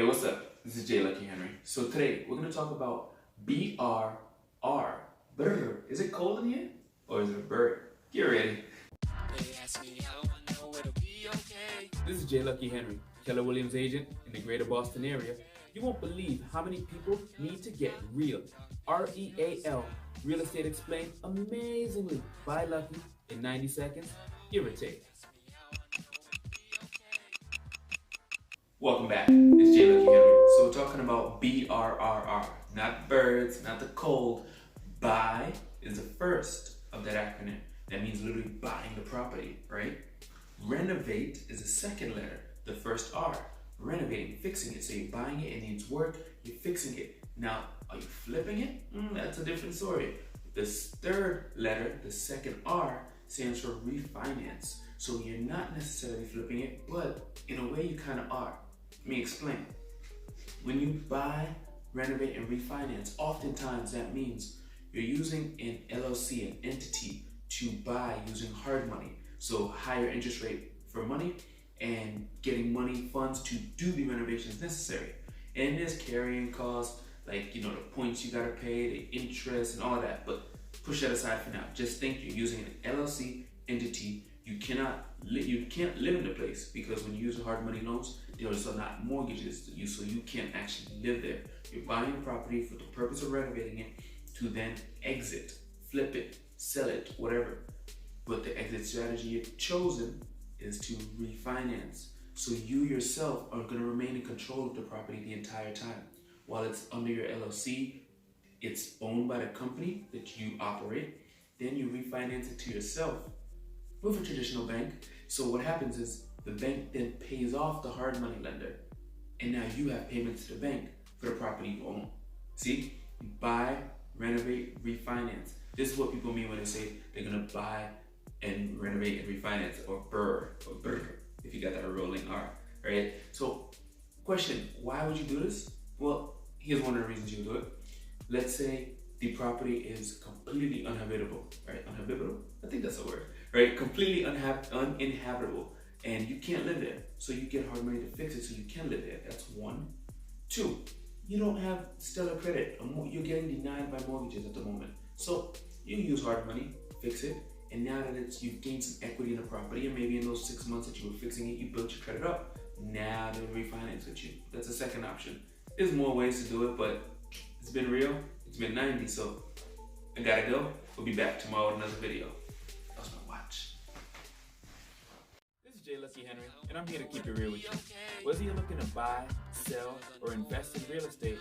Hey, what's up? This is J. Lucky Henry. So today we're going to talk about BRR. Brr. Is it cold in here? Or is it a bird? Get ready. This is J. Lucky Henry, Keller Williams agent in the greater Boston area. You won't believe how many people need to get real. REAL. Real estate explained amazingly by Lucky in 90 seconds. Irritate. Welcome back. It's J. Lucky Henry. So we're talking about BRRR. Not birds, not the cold. Buy is the first of that acronym. That means literally buying the property, right? Renovate is the second letter, the first R. Renovating, fixing it. So you're buying it, it needs work, you're fixing it. Now, are you flipping it? That's a different story. This third letter, the second R, stands for refinance. So you're not necessarily flipping it, but in a way you kind of are. Let me explain. When you buy, renovate, and refinance, oftentimes that means you're using an LLC, an entity, to buy using hard money. So higher interest rate for money and getting money, funds to do the renovations necessary. And there's carrying costs, like, the points you gotta pay, the interest and all of that. But push that aside for now. Just think you're using an LLC entity. You can't live in the place because when you use hard money loans, there's not mortgages to you, so you can't actually live there. You're buying a property for the purpose of renovating it to then exit, flip it, sell it, whatever. But the exit strategy you've chosen is to refinance. So you yourself are going to remain in control of the property the entire time. While it's under your LLC, it's owned by the company that you operate. Then you refinance it to yourself with a traditional bank. So what happens is the bank then pays off the hard money lender. And now you have payments to the bank for the property you own. See? You buy, renovate, refinance. This is what people mean when they say they're gonna buy and renovate and refinance, or BRR, if you got that rolling R, right? So, question, why would you do this? Well, here's one of the reasons you do it. Let's say the property is completely uninhabitable, right? Uninhabitable? I think that's a word, right? Completely uninhabitable, and you can't live there. So you get hard money to fix it so you can live there. That's one. Two, you don't have stellar credit. You're getting denied by mortgages at the moment. So you use hard money, fix it, and now that you've gained some equity in the property, and maybe in those 6 months that you were fixing it, you built your credit up. Now they refinance with you. That's the second option. There's more ways to do it, but it's been real. It's been 90, so I gotta go. We'll be back tomorrow with another video. That was my watch. This is J. Lucky Henry, and I'm here to keep it real with you. Whether you're looking to buy, sell, or invest in real estate,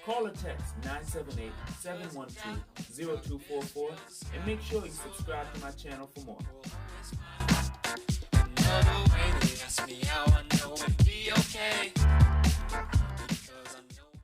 call or text 978-712-0244 and make sure you subscribe to my channel for more.